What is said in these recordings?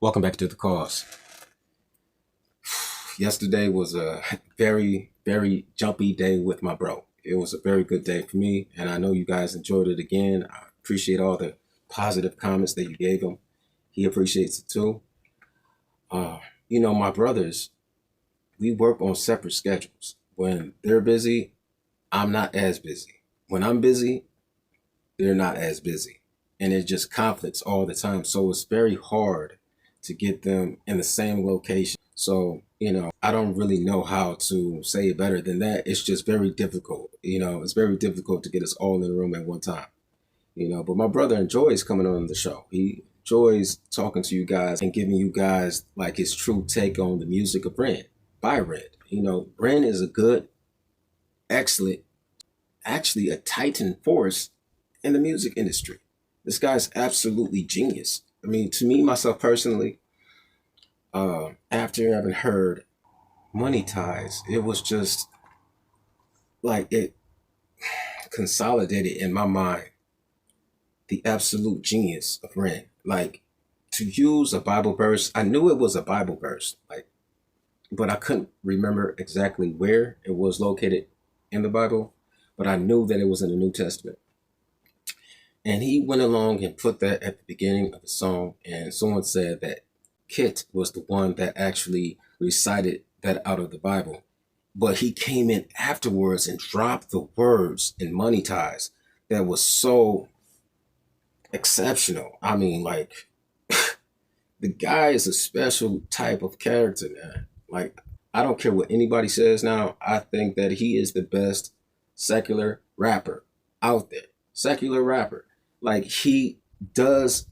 Welcome back to the cause. Yesterday was a very, very jumpy day with my bro. It was a very good day for me, and I know you guys enjoyed it again. I appreciate all the positive comments that you gave him. He appreciates it too. My brothers, we work on separate schedules. When they're busy, I'm not as busy. When I'm busy, they're not as busy. And it just conflicts all the time. So it's very hard to get them in the same location. So, I don't really know how to say it better than that. It's just very difficult. It's very difficult to get us all in the room at one time. But my brother enjoys coming on the show. He enjoys talking to you guys and giving you guys like his true take on the music of Ren, by Ren. Ren is a good, excellent, actually a titan force in the music industry. This guy's absolutely genius. I mean, to me, myself personally, after having heard Money Ties, it was just like it consolidated in my mind the absolute genius of Ren. Like, to use a Bible verse, I knew it was a Bible verse, but I couldn't remember exactly where it was located in the Bible, but I knew that it was in the New Testament. And he went along and put that at the beginning of the song, and someone said that Kit was the one that actually recited that out of the Bible. But he came in afterwards and dropped the words in Money Ties that was so exceptional. I mean, like, the guy is a special type of character, man. Like, I don't care what anybody says now. I think that he is the best secular rapper out there. Secular rapper. Like, he does,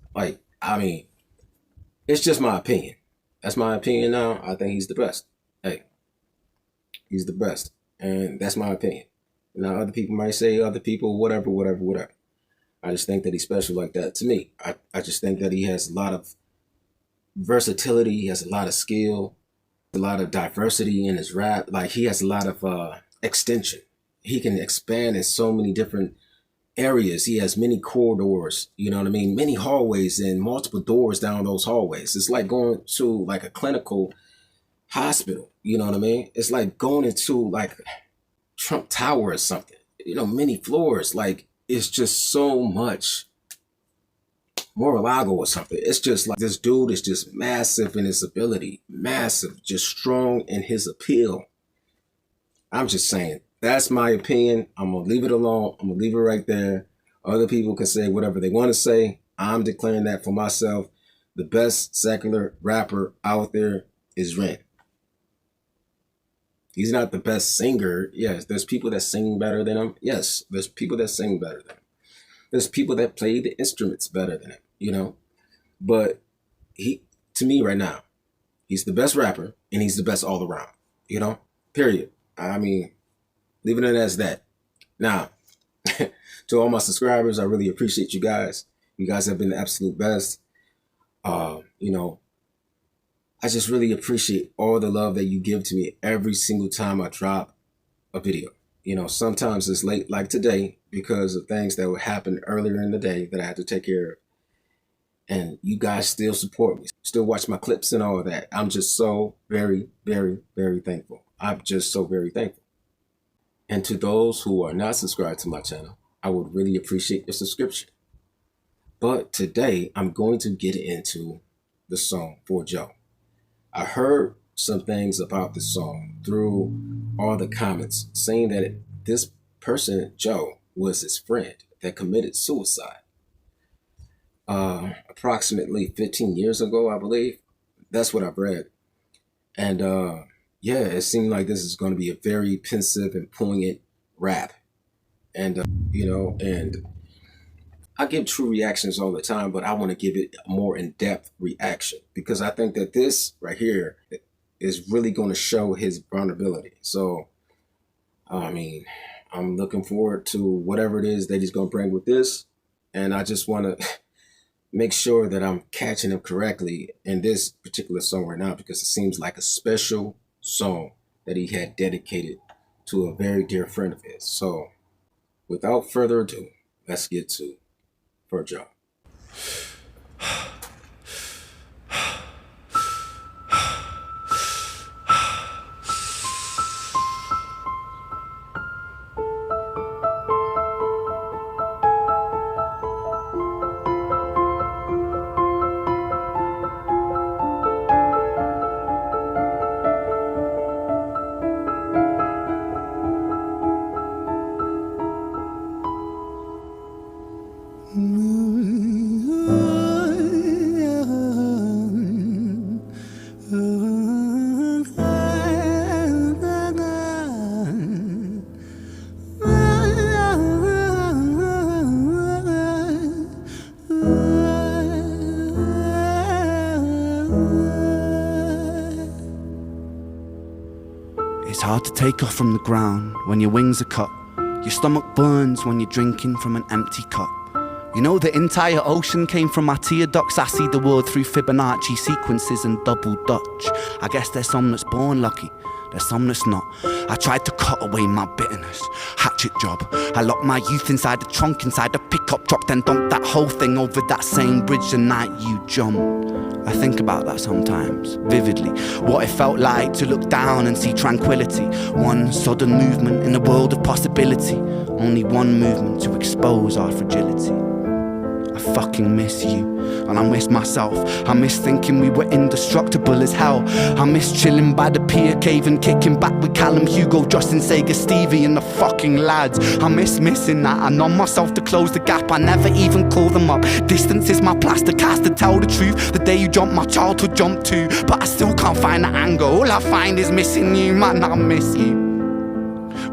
it's just my opinion. That's my opinion now. I think he's the best. Hey, he's the best. And that's my opinion. Now, other people might say other people, whatever, whatever, whatever. I just think that he's special like that to me. I just think that he has a lot of versatility. He has a lot of skill, a lot of diversity in his rap. Like, he has a lot of extension. He can expand in so many different areas. He has many corridors, you know what I mean? Many hallways and multiple doors down those hallways. It's like going to like a clinical hospital, you know what I mean? It's like going into like Trump Tower or something, many floors. Like, it's just so much. Mar-a-Lago or something. It's just like this dude is just massive in his ability, massive, just strong in his appeal. I'm just saying, that's my opinion. I'm going to leave it alone. I'm going to leave it right there. Other people can say whatever they want to say. I'm declaring that for myself. The best secular rapper out there is Ren. He's not the best singer. Yes, there's people that sing better than him. Yes, there's people that sing better than him. There's people that play the instruments better than him, But to me right now, he's the best rapper and he's the best all around, period. I mean, leaving it as that. Now, to all my subscribers, I really appreciate you guys. You guys have been the absolute best. I just really appreciate all the love that you give to me every single time I drop a video. Sometimes it's late like today because of things that would happen earlier in the day that I had to take care of. And you guys still support me, still watch my clips and all of that. I'm just so very, very, very thankful. I'm just so very thankful. And to those who are not subscribed to my channel, I would really appreciate your subscription. But today I'm going to get into the song for Joe. I heard some things about this song through all the comments saying that this person, Joe, was his friend that committed suicide approximately 15 years ago, I believe. That's what I've read. And it seemed like this is going to be a very pensive and poignant rap. And, and I give true reactions all the time, but I want to give it a more in-depth reaction because I think that this right here is really going to show his vulnerability. So, I'm looking forward to whatever it is that he's going to bring with this. And I just want to make sure that I'm catching him correctly in this particular song right now because it seems like a special song that he had dedicated to a very dear friend of his. So, without further ado, let's get to For Joe. hard to take off from the ground when your wings are cut. Your stomach burns when you're drinking from an empty cup. You know the entire ocean came from my tear ducts. I see the world through Fibonacci sequences and double Dutch. I guess there's some that's born lucky, there's some that's not. I tried to cut away my bitterness, hatchet job. I locked my youth inside the trunk, inside the pickup truck, then dumped that whole thing over that same bridge the night you jumped. I think about that sometimes, vividly. What it felt like to look down and see tranquility. One sudden movement in a world of possibility. Only one movement to expose our fragility. I fucking miss you, and I miss myself. I miss thinking we were indestructible as hell. I miss chilling by the pier cave and kicking back with Callum, Hugo, Justin, Sega, Stevie and the fucking lads. I miss missing that. I numb myself to close the gap. I never even call them up. Distance is my plaster cast, to tell the truth. The day you jumped, my childhood jumped too. But I still can't find the anger. All I find is missing you, man, I miss you.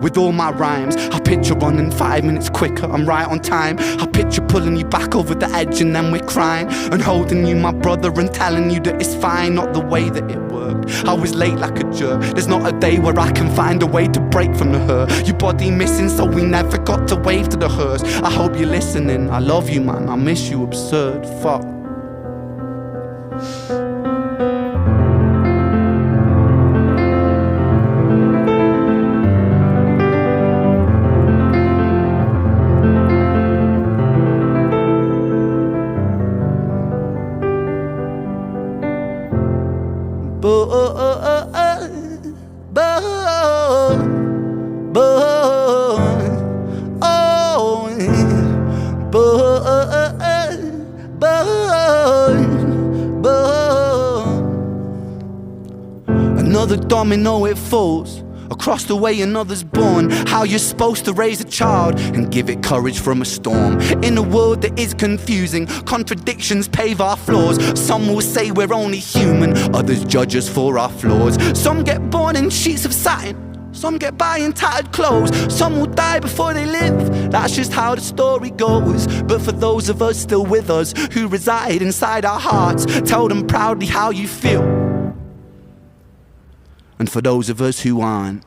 With all my rhymes, I picture running 5 minutes quicker, I'm right on time. I picture pulling you back over the edge and then we're crying, and holding you, my brother, and telling you that it's fine, not the way that it worked. I was late like a jerk, there's not a day where I can find a way to break from the hurt. Your body missing, so we never got to wave to the hearse. I hope you're listening, I love you, man, I miss you, absurd, fuck. Another domino, it falls. Across the way another's born. How you're supposed to raise a child and give it courage from a storm. In a world that is confusing, contradictions pave our flaws. Some will say we're only human, others judge us for our flaws. Some get born in sheets of satin, some get by in tattered clothes. Some will die before they live, that's just how the story goes. But for those of us still with us, who reside inside our hearts, tell them proudly how you feel. And for those of us who aren't,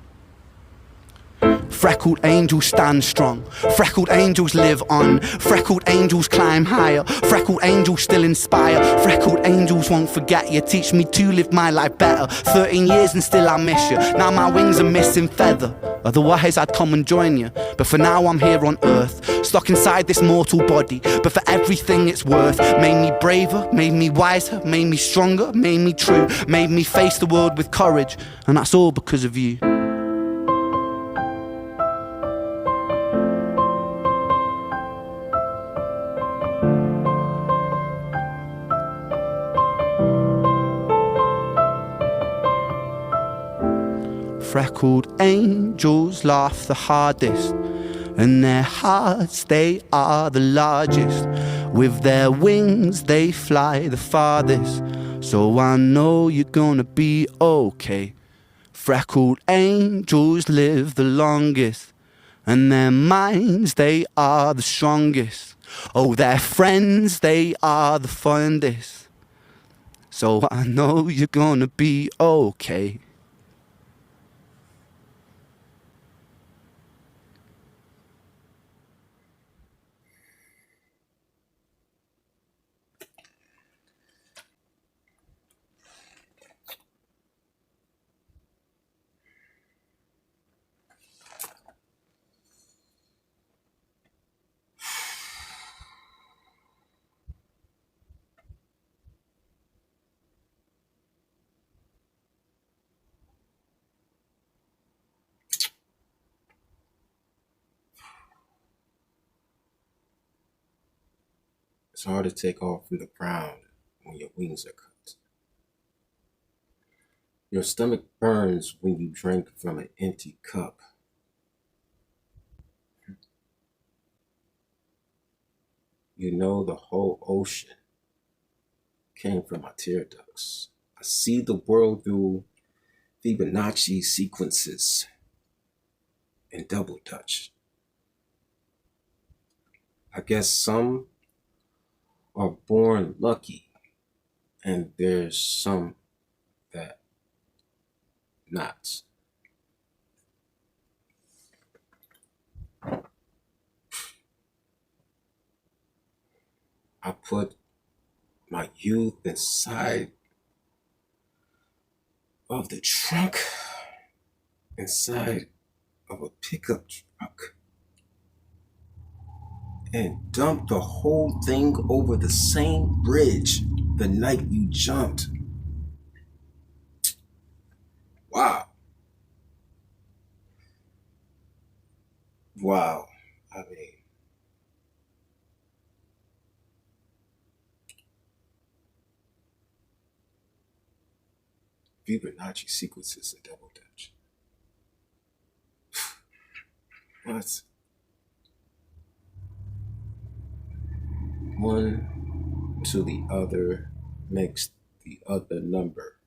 freckled angels stand strong, freckled angels live on, freckled angels climb higher, freckled angels still inspire, freckled angels won't forget you, teach me to live my life better. 13 years and still I miss you, now my wings are missing feather. Otherwise I'd come and join you, but for now I'm here on earth, stuck inside this mortal body. But for everything it's worth, made me braver, made me wiser, made me stronger, made me true, made me face the world with courage, and that's all because of you. Freckled angels laugh the hardest, and their hearts, they are the largest. With their wings, they fly the farthest. So I know you're gonna be okay. Freckled angels live the longest, and their minds, they are the strongest. Oh, their friends, they are the fondest. So I know you're gonna be okay. It's hard to take off from the ground when your wings are cut. Your stomach burns when you drink from an empty cup. You know the whole ocean came from my tear ducts. I see the world through Fibonacci sequences and double Dutch. I guess some are born lucky, and there's some that not. I put my youth inside of the trunk, inside of a pickup truck, and dumped the whole thing over the same bridge the night you jumped. Wow. Wow. I mean, Fibonacci sequences of double dutch. What? One to the other makes the other number.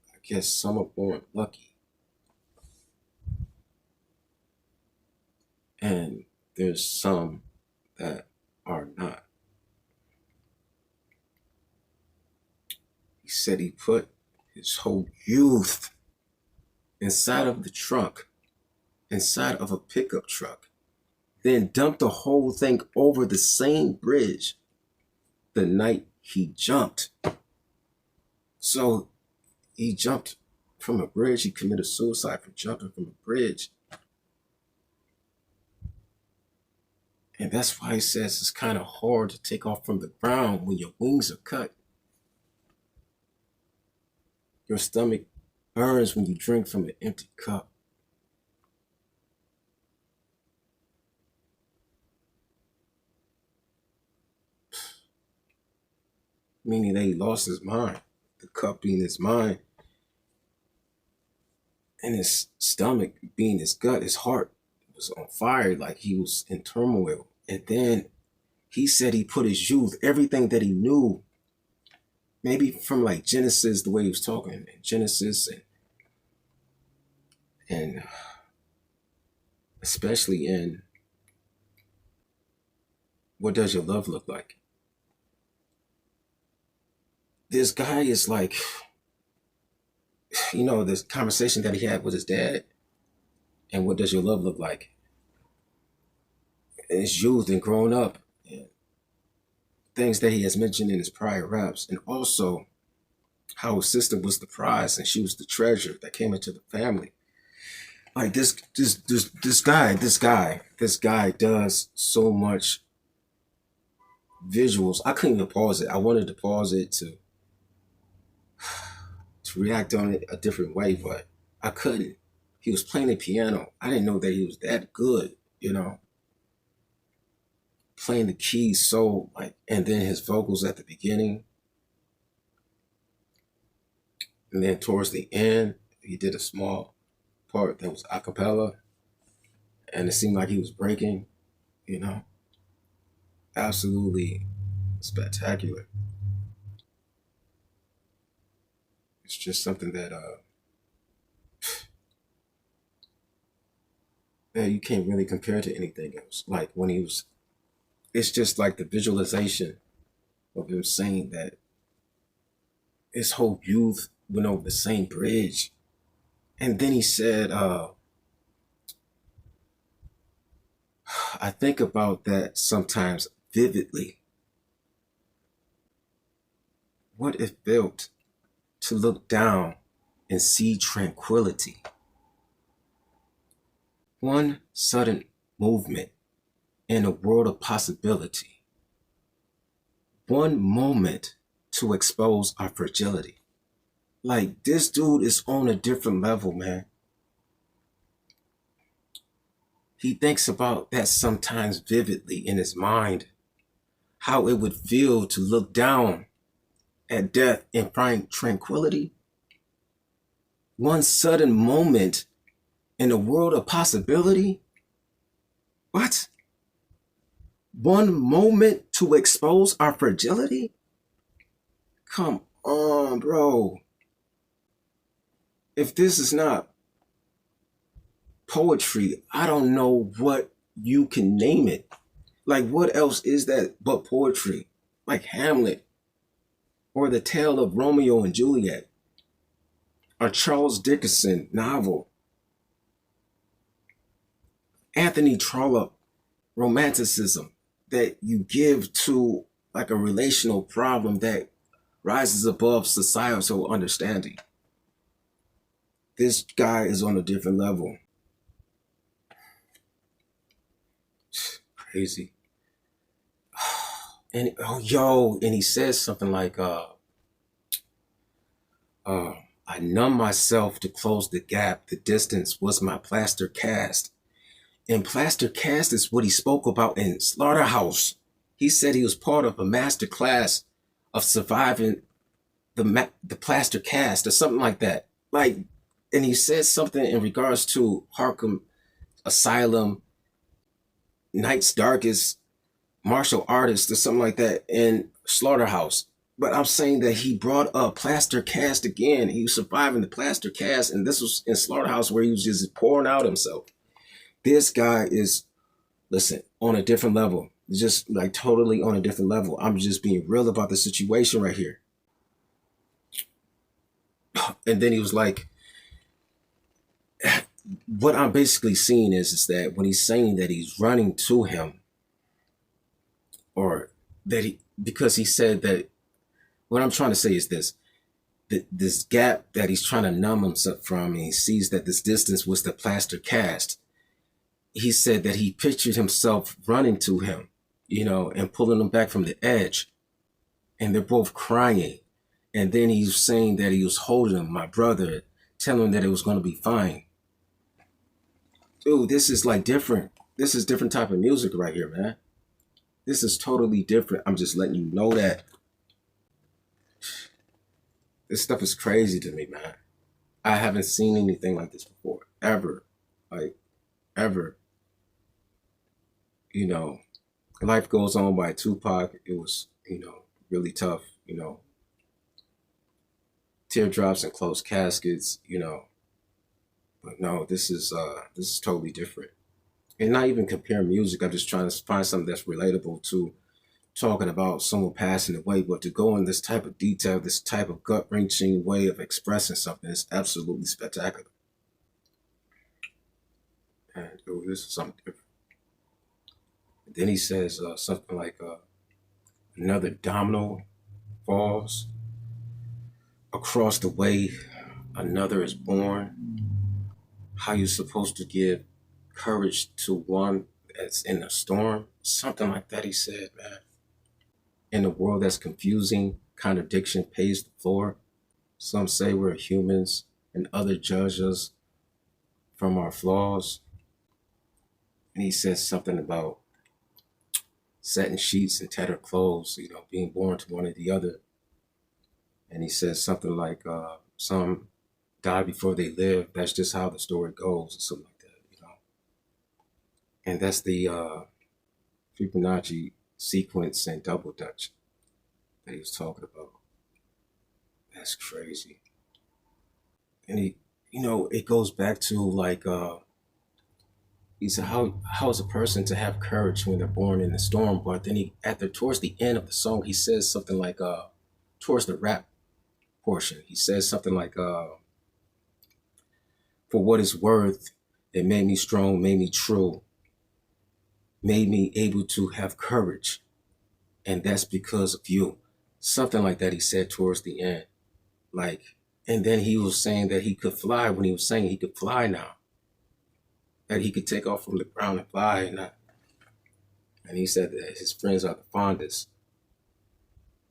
I guess some are born lucky. And there's some that are not. He said he put his whole youth inside of the trunk, inside of a pickup truck, then dumped the whole thing over the same bridge the night he jumped. So he jumped from a bridge. He committed suicide for jumping from a bridge. And that's why he says it's kind of hard to take off from the ground when your wings are cut. Your stomach burns when you drink from an empty cup. Meaning that he lost his mind. The cup being his mind, and his stomach being his gut, his heart was on fire, like he was in turmoil. And then he said he put his youth, everything that he knew, maybe from like Genesis, the way he was talking, and Genesis, and especially in What Does Your Love Look Like? This guy is like, this conversation that he had with his dad, and what does your love look like? In his youth and growing up, and things that he has mentioned in his prior raps, and also how his sister was the prize and she was the treasure that came into the family. Like this guy does so much visuals. I couldn't even pause it. I wanted to pause it to react on it a different way, but I couldn't. He was playing the piano. I didn't know that he was that good, playing the keys so like, and then his vocals at the beginning. And then towards the end, he did a small part that was a cappella. And it seemed like he was breaking, absolutely spectacular. It's just something that you can't really compare to anything else. Like when it's just like the visualization of him saying that his whole youth went over the same bridge. And then he said, I think about that sometimes vividly. What it felt to look down and see tranquility. One sudden movement in a world of possibility. One moment to expose our fragility. Like, this dude is on a different level, man. He thinks about that sometimes vividly in his mind, how it would feel to look down at death and find tranquility. One sudden moment in a world of possibility. What? One moment to expose our fragility? Come on, bro. If this is not poetry, I don't know what you can name it. Like, what else is that but poetry? Like Hamlet, or The Tale of Romeo and Juliet, or Charles Dickens novel. Anthony Trollope romanticism that you give to like a relational problem that rises above societal understanding. This guy is on a different level. Crazy. And oh yo, and he says something like uh I numb myself to close the gap. The distance was my plaster cast. And plaster cast is what he spoke about in Slaughterhouse. He said he was part of a master class of surviving the plaster cast or something like that. Like, and he said something in regards to Arkham Asylum, Night's Darkest, martial artist or something like that in Slaughterhouse. But I'm saying that he brought up plaster cast again. He was surviving the plaster cast, and this was in Slaughterhouse where he was just pouring out himself. This guy is, listen, on a different level. Just like totally on a different level. I'm just being real about the situation right here. And then he was like, what I'm basically seeing is that when he's saying that he's running to him, or that he, because he said that, what I'm trying to say is this, that this gap that he's trying to numb himself from, and he sees that this distance was the plaster cast. He said that he pictured himself running to him, and pulling him back from the edge. And they're both crying. And then he's saying that he was holding him, my brother, telling him that it was going to be fine. Dude, this is like different. This is different type of music right here, man. This is totally different. I'm just letting you know that. This stuff is crazy to me, man. I haven't seen anything like this before, ever. Like, ever. Life Goes On by Tupac. It was, really tough, Teardrops and Closed Caskets, But no, this is totally different. And not even compare music. I'm just trying to find something that's relatable to talking about someone passing away, but to go in this type of detail, this type of gut-wrenching way of expressing something is absolutely spectacular. And this is something different. And then he says something like, another domino falls across the way, another is born. How you supposed to give courage to one that's in a storm? Something like that, he said, man. In a world that's confusing, contradiction pays the floor. Some say we're humans, and others judge us from our flaws. And he says something about setting sheets and tattered clothes, being born to one or the other. And he says something like, some die before they live. That's just how the story goes, or something like that, And that's the Fibonacci sequence and double Dutch that he was talking about. That's crazy. And it goes back to like, he said, how is a person to have courage when they're born in the storm? But then towards the end of the song, he says something like, towards the rap portion, he says something like, for what it's worth, it made me strong, made me true, made me able to have courage. And that's because of you. Something like that he said towards the end. Like, and then he was saying that he could fly when he was saying he could fly now. That he could take off from the ground and fly. And he said that his friends are the fondest.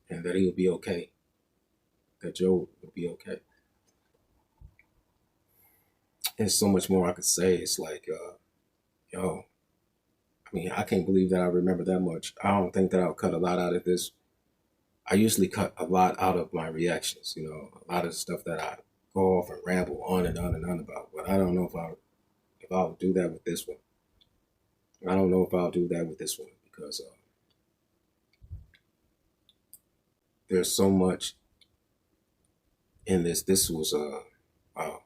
And that he would be okay. That Joe would be okay. And so much more I could say. It's like, I can't believe that I remember that much. I don't think that I'll cut a lot out of this. I usually cut a lot out of my reactions, a lot of stuff that I go off and ramble on and on and on about. But I don't know if I'll do that with this one. I don't know if I'll do that with this one because there's so much in this. This was wow.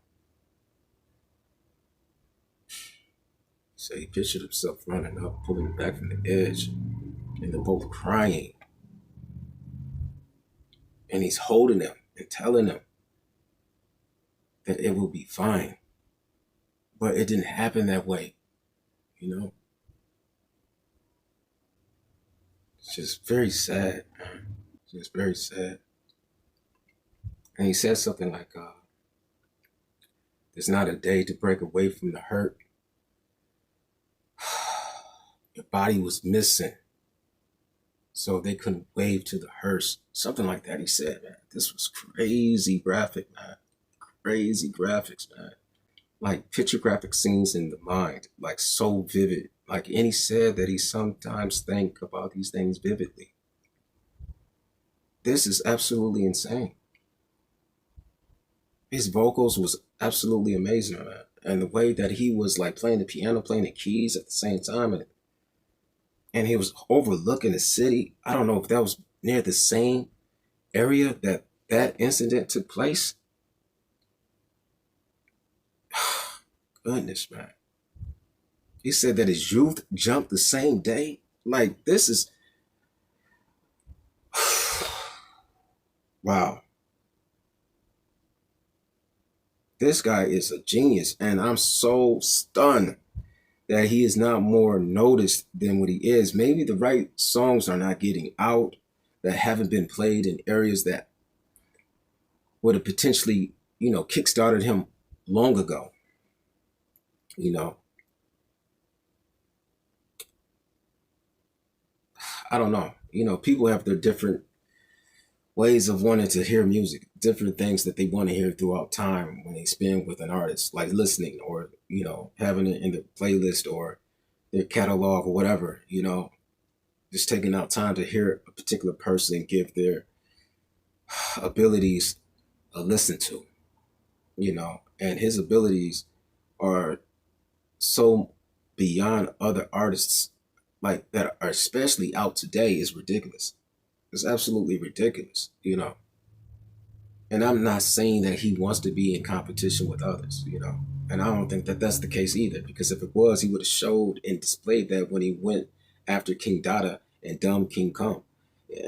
So he pictured himself running up, pulling back from the edge, and they're both crying. And he's holding him and telling him that it will be fine. But it didn't happen that way, It's just very sad, man. Just very sad. And he said something like, "There's not a day to break away from the hurt. Your body was missing, so they couldn't wave to the hearse." Something like that. He said, man, this was crazy graphic, man. Crazy graphics, man. Like picture graphic scenes in the mind, like so vivid. Like, and he said that he sometimes think about these things vividly. This is absolutely insane. His vocals was absolutely amazing, man. And the way that he was like playing the piano, playing the keys at the same time, and he was overlooking the city. I don't know if that was near the same area that that incident took place. Goodness, man. He said that his youth jumped the same day. Like, this is wow. This guy is a genius, and I'm so stunned that he is not more noticed than what he is. Maybe the right songs are not getting out, that haven't been played in areas that would have potentially, kickstarted him long ago. You know, I don't know. People have their different ways of wanting to hear music, different things that they want to hear throughout time when they spend with an artist, like listening or, having it in the playlist or their catalog or whatever, just taking out time to hear a particular person give their abilities a listen to, and his abilities are so beyond other artists like that are especially out today is ridiculous. It's absolutely ridiculous. And I'm not saying that he wants to be in competition with others. And I don't think that that's the case either, because if it was, he would have showed and displayed that when he went after King Dada and Dumb King Kong.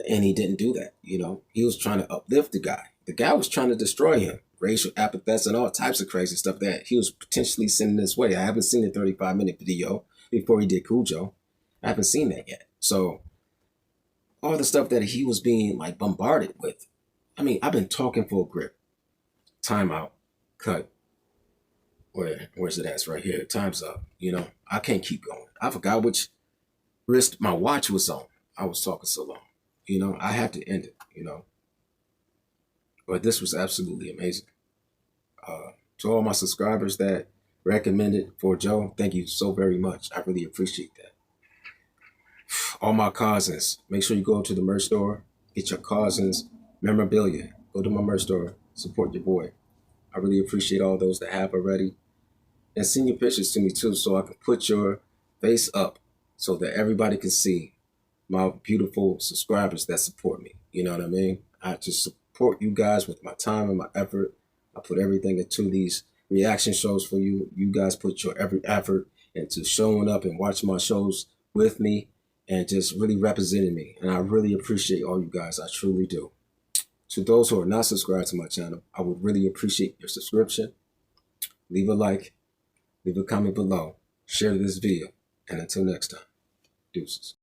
And he didn't do that. He was trying to uplift the guy. The guy was trying to destroy him. Racial epithets and all types of crazy stuff that he was potentially sending this way. I haven't seen the 35-minute video before he did Cujo. I haven't seen that yet. So all the stuff that he was being like bombarded with. I mean, I've been talking for a grip. Timeout. Cut. Where's it at? It's right here. Time's up. I can't keep going. I forgot which wrist my watch was on. I was talking so long. I had to end it. But this was absolutely amazing. To all my subscribers that recommended for Joe, thank you so very much. I really appreciate that. All my cousins, make sure you go to the merch store, get your cousins memorabilia. Go to my merch store, support your boy. I really appreciate all those that have already. And send your pictures to me too, so I can put your face up so that everybody can see my beautiful subscribers that support me. You know what I mean? I just support you guys with my time and my effort. I put everything into these reaction shows for you. You guys put your every effort into showing up and watching my shows with me and just really representing me. And I really appreciate all you guys. I truly do. To those who are not subscribed to my channel, I would really appreciate your subscription. Leave a like, leave a comment below, share this video, and until next time, deuces.